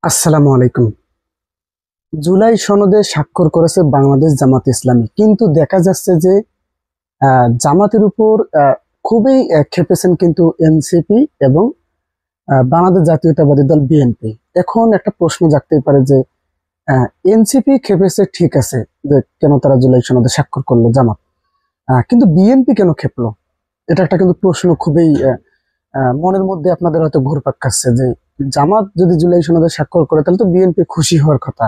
আসসালামু আলাইকুম। জুলাই সনদে স্বাক্ষর করেছে বাংলাদেশ জামাত ইসলামী, কিন্তু দেখা যাচ্ছে যে জামাতের উপর খুবই খেপেছেন কিন্তু এনসিপি এবং বাংলাদেশ জাতীয়তাবাদী দল বিএনপি। এখন একটা প্রশ্ন জাগতেই পারে যে এনসিপি খেপেছে, ঠিক আছে, যে কেন তারা জুলাই সনদে স্বাক্ষর করলো জামাত, কিন্তু বিএনপি কেন খেপলো? এটা একটা কিন্তু প্রশ্ন খুবই মনের মধ্যে আপনাদের হয়তো ঘুরপাক খাচ্ছে যে জামাত যদি জুলাই সনদে স্বাক্ষর করে তাহলে তো বিএনপি খুশি হওয়ার কথা,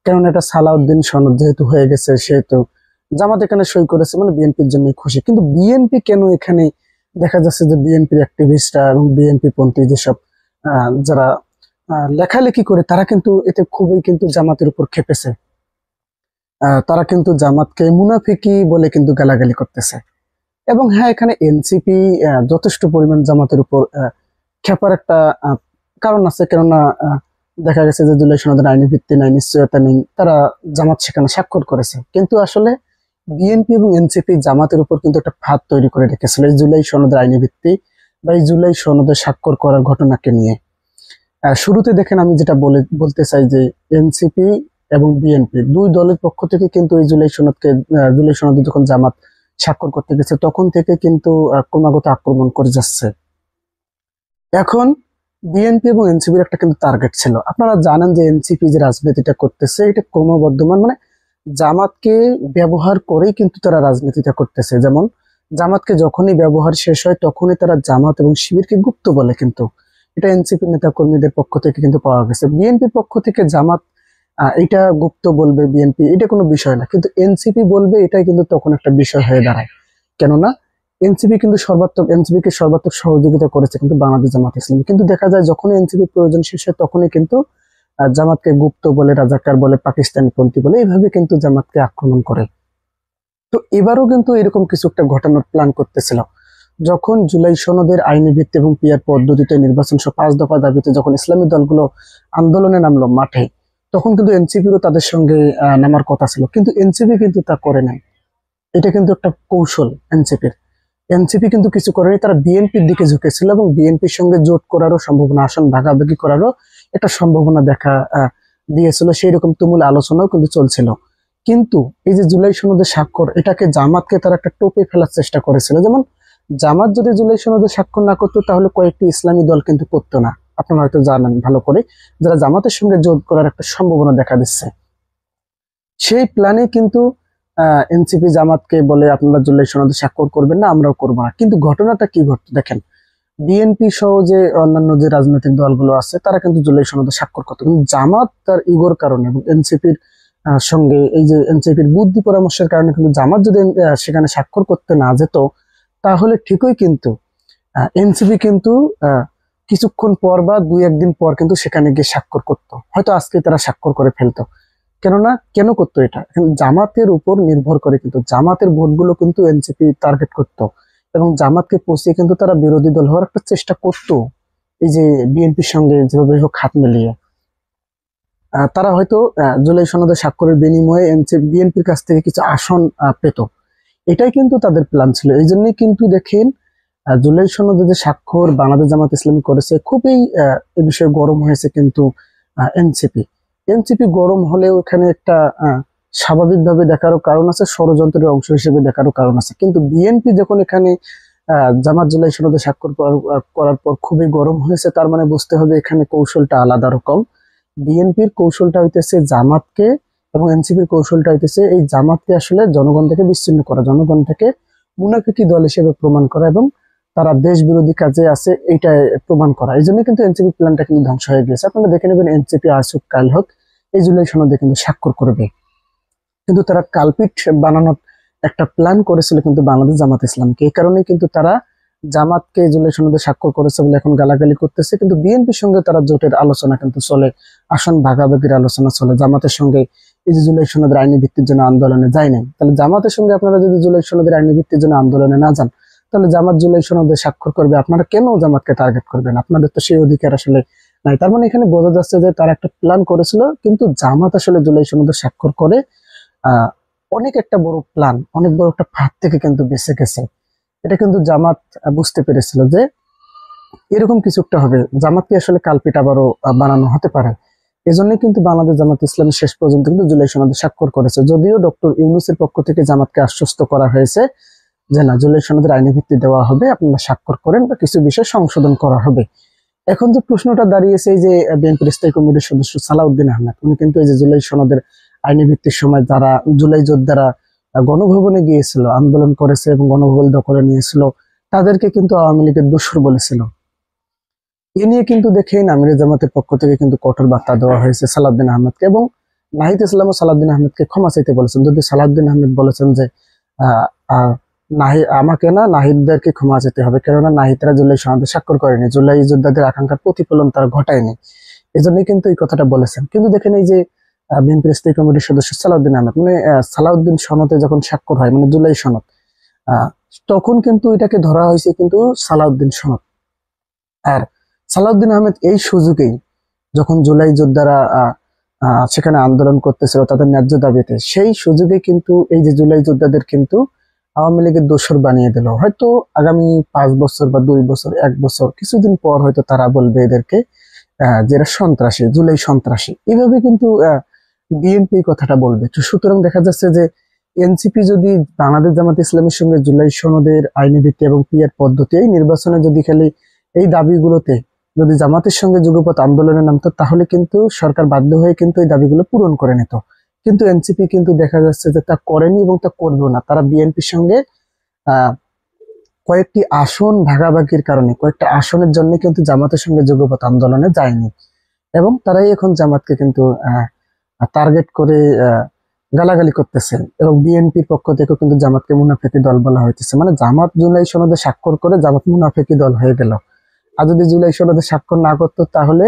কারণ এটা সালাউদ্দিন সনদ যেহেতু হয়ে গেছে, সেহেতু জামাত এখানে সই করেছে মানে বিএনপির জন্য খুশি। কিন্তু বিএনপি কেন এখানে দেখা যাচ্ছে যে বিএনপির অ্যাক্টিভিস্টরা এবং বিএনপি পন্থী যেসব যারা লেখালেখি করে তারা কিন্তু এতে খুবই কিন্তু জামাতের উপর খেপেছে। তারা কিন্তু জামাতকে মুনাফিকি বলে কিন্তু গালাগালি করতেছে। এবং হ্যাঁ, এখানে এনসিপি যথেষ্ট পরিমাণ জামাতের উপর খেপার একটা আহ, কারণ আছে, কেননা দেখা গেছে যে জুলাই সনদের আইনি ভিত্তি নাই, নিশ্চয়তা নেই, তারা জামাত সেখানে স্বাক্ষর করেছে। কিন্তু আসলে বিএনপি এবং এনসিপি জামাতের উপর কিন্তু একটা ফাঁদ তৈরি করে রেখেছিল এই জুলাই সনদের আইনি ভিত্তি বা এই জুলাই সনদে স্বাক্ষর করার ঘটনাকে নিয়ে। শুরুতে দেখেন, আমি যেটা বলতে চাই যে এনসিপি এবং বিএনপি দুই দলের পক্ষ থেকে কিন্তু এই জুলাই সনদে যখন জামাত স্বাক্ষর করতে গেছে তখন থেকে কিন্তু ক্রমাগত আক্রমণ করে যাচ্ছে। এখন বিএনপি এবং এনসিপির একটা কিন্তু টার্গেট ছিল। আপনারা জানেন যে এনসিপি যে রাজনীতিটা করতেছে এটা ক্রমবর্ধমান, মানে জামাতকে ব্যবহার করেই কিন্তু তারা রাজনীতিটা করতেছে। যেমন জামাতকে যখনই ব্যবহার শেষ হয় তখনই তারা জামাত এবং শিবিরকে গুপ্ত বলে, কিন্তু এটা এনসিপি নেতা কর্মীদের পক্ষ থেকে কিন্তু পাওয়া গেছে। বিএনপির পক্ষ থেকে জামাত এটা গুপ্ত বলবে, বিএনপি এটা কোনো বিষয় না, কিন্তু এনসিপি বলবে, এটাই কিন্তু তখন একটা বিষয় হয়ে দাঁড়ায়। কেননা এনসিপি কে সর্বাত্মক সহযোগিতা করেছে কিন্তু বাংলাদেশ জামাত ইসলামী। কিন্তু দেখা যায় যখনই এনসিপি প্রয়োজন শেষ হয় তখনই কিন্তু জামাতকে গুপ্ত বলে, রাজাকার বলে, পাকিস্তানি পন্থী বলে, এইভাবে কিন্তু জামাতকে আক্রমণ করে। তো এবারও কিন্তু এরকম কিছু একটা ঘটানোর প্ল্যান করতেছিল। যখন জুলাই সনদের আইনি ভিত্তি এবং পিয়ার পদ্ধতিতে নির্বাচন সহ 5 দফা দাবিতে যখন ইসলামী দলগুলো আন্দোলনে নামলো মাঠে, তখন কিন্তু এনসিপিরও তাদের সঙ্গে নামার কথা ছিল, কিন্তু এনসিপি কিন্তু তা করে নাই। এটা কিন্তু একটা কৌশল এনসিপির। এনসিপি কিন্তু কিছু করেনি, তারা বিএনপির দিকে ঝুঁকেছিল এবং বিএনপির সঙ্গে জোট করারও সম্ভাবনা, আসন ভাগাভাগি করারও একটা সম্ভাবনা দেখা দিয়েছিল। সেই রকম তুমুল আলোচনাও কিন্তু চলছিল। কিন্তু এই যে জুলাই সনদে স্বাক্ষর, এটাকে জামাতকে তারা একটা টোপে ফেলার চেষ্টা করেছিল। যেমন জামাত যদি জুলাই সনদে স্বাক্ষর না করতো তাহলে কয়েকটি ইসলামী দল কিন্তু করতো না। আপনারা হয়তো জানেন ভালো করে, যারা জামাতের সঙ্গে জোট করার একটা সম্ভাবনা দেখা দিচ্ছে। সেই প্ল্যানে কিন্তু এনসিপি জামাতকে বলে আপনারা জুলাই সনদে স্বাক্ষর করবেন না, আমরাও করবো না। কিন্তু ঘটনাটা কি ঘটতো দেখেন, বিএনপি সহ যে অন্যান্য যে রাজনৈতিক দলগুলো আছে তারা কিন্তু জুলাই সনদে স্বাক্ষর করতো, কিন্তু জামাত তার ইগোর কারণে এবং এনসিপির সঙ্গে এই যে এনসিপির বুদ্ধি পরামর্শের কারণে কিন্তু জামাত যদি সেখানে স্বাক্ষর করতে না যেত তাহলে ঠিকই কিন্তু এনসিপি কিন্তু আহ, কিছুক্ষণ পর বা 2-1 দিন পর কিন্তু সেখানে গিয়ে স্বাক্ষর করতো, হয়তো আজকে তারা স্বাক্ষর করে ফেলতো। কেননা কেন করতো এটা, এখন জামাতের উপর নির্ভর করে কিন্তু জামাতের ভোটগুলো কিন্তু এনসিপি টার্গেট করতো এবং জামাতকে পৌঁছে কিন্তু তারা বিরোধী দল হওয়ার একটা চেষ্টা করতো। এই যে বিএনপির সঙ্গে যেভাবে হোক হাত মিলিয়ে তারা হয়তো জুলাই সনদে স্বাক্ষরের বিনিময়ে বিএনপির কাছ থেকে কিছু আসন পেত। এটাই কিন্তু তাদের প্ল্যান ছিল। এই জন্যই কিন্তু দেখেন জুলাই সনদে যে স্বাক্ষর বাংলাদেশ জামাত ইসলামী করেছে, খুবই এ বিষয়ে গরম হয়েছে কিন্তু এনসিপি। এনসিপি গরম হলেও এখানে একটা স্বাভাবিকভাবে দেখারও কারণ আছে, ষড়যন্ত্রের অংশ হিসেবে দেখারও কারণ আছে। কিন্তু বিএনপি যখন এখানে জামাত জুলাই সনদে স্বাক্ষর করার পর খুবই গরম হয়েছে, তার মানে বুঝতে হবে এখানে কৌশলটা আলাদা রকম। বিএনপির কৌশলটা হইতেছে জামাতকে এবং এনসিপির কৌশলটা হইতেছে এই জামাতকে আসলে জনগণ থেকে বিচ্ছিন্ন করা, জনগণ থেকে মুনাফিকি দল হিসেবে প্রমাণ করা এবং তারা দেশ বিরোধী কাজে আছে এইটা প্রমাণ করা। এই জন্য কিন্তু এনসিপি প্ল্যানটা কিন্তু ধ্বংস হয়ে গেছে। আপনারা দেখে নেবেন এনসিপি আজ হোক কাল হোক এই জুলাই সনদে কিন্তু স্বাক্ষর করবে। কিন্তু তারা কালপিট বানানোর একটা প্ল্যান করেছিল কিন্তু বাংলাদেশ জামাত ইসলামকে। এই কারণেই কিন্তু তারা জামাতকে জুলাই সনদে স্বাক্ষর করেছে বলে এখন গালাগালি করতেছে, কিন্তু বিএনপির সঙ্গে তারা জোটের আলোচনা কিন্তু চলে, আসন ভাগাভাগির আলোচনা চলে। জামাতের সঙ্গে এই যে জুলাই সনদের আইনি ভিত্তির জন্য আন্দোলনে যায় নাই, তাহলে জামাতের সঙ্গে আপনারা যদি জুলাই সনদের আইনি ভিত্তির জন্য আন্দোলনে না যান তাহলে জামাত জুলাই সনদে স্বাক্ষর করবে, আপনারা কেন জামাতকে টার্গেট করবেন? আপনাদের তো সেই অধিকার আসলে নাই। তার মানে এখানে বোঝা যাচ্ছে যে তারা একটা প্ল্যান করেছিল, কিন্তু জামাত আসলে জুলাই সনদে স্বাক্ষর করে আহ অনেক একটা বড় প্ল্যান, অনেক বড় একটা ফাঁদ থেকে কিন্তু বেঁচে গেছে। এটা কিন্তু জামাত বুঝতে পেরেছিল যে এরকম কিছু একটা হবে, জামাতকে আসলে কালপিট আবারও বানানো হতে পারে। এজন্য কিন্তু বাংলাদেশ জামাত ইসলামী শেষ পর্যন্ত কিন্তু জুলাই সনদে স্বাক্ষর করেছে, যদিও ডক্টর ইউনূসের পক্ষ থেকে জামাতকে আশ্বস্ত করা হয়েছে যে না, জুলাই সনদের আইনি ভিত্তি দেওয়া হবে, আপনারা স্বাক্ষর করেন বা কিছু বিষয় সংশোধন করা হবে। এখন যে প্রশ্নটা দাঁড়িয়েছে, এই যে বিএনপির স্থায়ী কমিটির সদস্য সালাউদ্দিন আহমেদ, উনি কিন্তু এই যে জুলাই সনদের আইনি ভিত্তির সময় যারা জুলাই যোদ্ধারা গণভবনে গিয়েছিল, আন্দোলন করেছে এবং গণভবন দখলে নিয়েছিল, তাদেরকে কিন্তু আওয়ামী লীগের দোসর বলেছিল। এ নিয়ে কিন্তু দেখেন আমির জামাতের পক্ষ থেকে কিন্তু কঠোর বার্তা দেওয়া হয়েছে সালাউদ্দিন আহমেদকে, এবং নাহিদ ইসলামও সালাউদ্দিন আহমেদকে ক্ষমা চাইতে বলেছেন। যদি সালাউদ্দিন আহমেদ বলেছেন যে আহ আহ, আমাকে না, নাহিদদেরকে ক্ষমা চাইতে হবে, কেননা নাহিদরা জুলাই সনদে স্বাক্ষর করেনি, জুলাই যোদ্ধাদের আকাঙ্ক্ষার প্রতিফলন তারা ঘটায়নি, এই জন্যই কিন্তু এই কথাটা বলেছেন। কিন্তু দেখেন এই যে বিএনপির স্থায়ী কমিটির সদস্য সালাউদ্দিন আহমেদ, মানে সালাউদ্দিন সনদে যখন স্বাক্ষর হয়, মানে জুলাই সনদ, আহ, তখন কিন্তু এটাকে ধরা হয়েছে কিন্তু সালাউদ্দিন সনদ। আর সালাউদ্দিন আহমেদ এই সুযোগেই, যখন জুলাই যোদ্ধারা সেখানে আন্দোলন করতেছিল তাদের ন্যায্য দাবিতে, সেই সুযোগে কিন্তু এই যে জুলাই যোদ্ধাদের কিন্তু আওয়ামী লীগের দোসর বানিয়ে দিল। হয়তো আগামী 5 বছর বা 2 বছর, 1 বছর, কিছুদিন পর হয়তো তারা বলবে এদেরকে যে এরা সন্ত্রাসী, জুলাই সন্ত্রাসী, এইভাবে কিন্তু বিএনপি কথাটা বলবে। তো সুতরাং দেখা যাচ্ছে যে এনসিপি যদি বাংলাদেশ জামাত ইসলামের সঙ্গে জুলাই সনদের আইনি ভিত্তি এবং পিয়ার পদ্ধতি, এই নির্বাচনে যদি খালি এই দাবিগুলোতে যদি জামাতের সঙ্গে যুগপৎ আন্দোলনে নামতো, তাহলে কিন্তু সরকার বাধ্য হয়ে কিন্তু এই দাবিগুলো পূরণ করে নিত। কিন্তু এনসিপি কিন্তু দেখা যাচ্ছে যে তা করেনি এবং তা করবেও না। তারা বিএনপির সঙ্গে আহ কয়েকটি আসন ভাগাভাগির কারণে, কয়েকটা আসনের জন্য কিন্তু জামাতের সঙ্গে যুগপৎ আন্দোলনে যায়নি, এবং তারাই এখন জামাতকে কিন্তু টার্গেট করে গালাগালি করতেছেন, এবং বিএনপির পক্ষ থেকেও কিন্তু জামাতকে মুনাফেকি দল বলা হইতেছে। মানে জামাত জুলাই সনদে স্বাক্ষর করে জামাত মুনাফেকি দল হয়ে গেল। আর যদি জুলাই সনদে স্বাক্ষর না করতো, তাহলে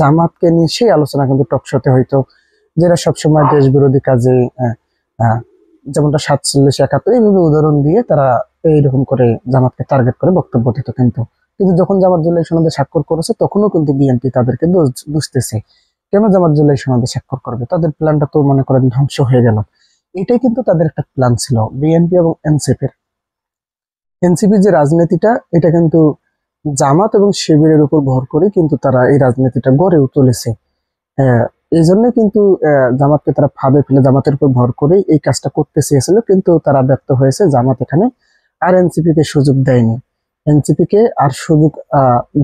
জামাতকে নিয়ে সেই আলোচনা কিন্তু টকশোতে হইতো, যেটা সবসময় দেশ বিরোধী কাজে যেমনটা 47, 71 এইভাবে উদাহরণ দিয়ে তারা এইরকম করে জামাতকে টার্গেট করে বক্তব্য দিত। কিন্তু কিন্তু যখন জামাত জুলাই সনদে স্বাক্ষর করেছে, তখনও কিন্তু বিএনপি তাদেরকে বুঝতেছে কেন জামাত জুলাই সনদে স্বাক্ষর করবে, তাদের প্ল্যানটা তো মনে করেন ধ্বংস হয়ে গেল। এটাই কিন্তু তাদের একটা প্ল্যান ছিল, বিএনপি এবং এনসিপির। এনসিপির যে রাজনীতিটা, এটা কিন্তু জামাত এবং শিবিরের উপর ভর করে কিন্তু তারা এই রাজনীতিটা গড়েও তুলেছে। এই জন্য কিন্তু জামাতকে তারা ফাঁদে ফেলে জামাতের উপর ভর করে এই কাজটা করতে চেয়েছিল, কিন্তু তারা ব্যর্থ হয়েছে। জামাত এখানে আর এনসিপি কে সুযোগ দেয়নি, এনসিপি কে আর সুযোগ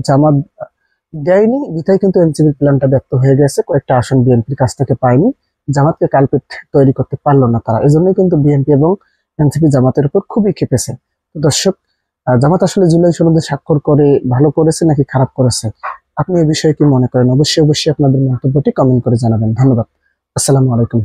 জামাত দেয়নি, বিধায় কিন্তু এনসিপির প্ল্যানটা ব্যর্থ হয়ে গেছে। কয়েকটা আসন বিএনপির কাছ থেকে পায়নি, জামাতকে কালপিট তৈরি করতে পারলো না তারা। এজন্যই কিন্তু বিএনপি এবং এনসিপি জামাতের উপর খুবই ক্ষেপেছে। তো দর্শক, জামাত আসলে জুলাই সনদে স্বাক্ষর করে ভালো করেছে নাকি খারাপ করেছে, আপনি এই বিষয়ে কি মনে করেন? অবশ্যই অবশ্যই আপনাদের মন্তব্যটি কমেন্ট করে জানাবেন। ধন্যবাদ। আসসালামু আলাইকুম।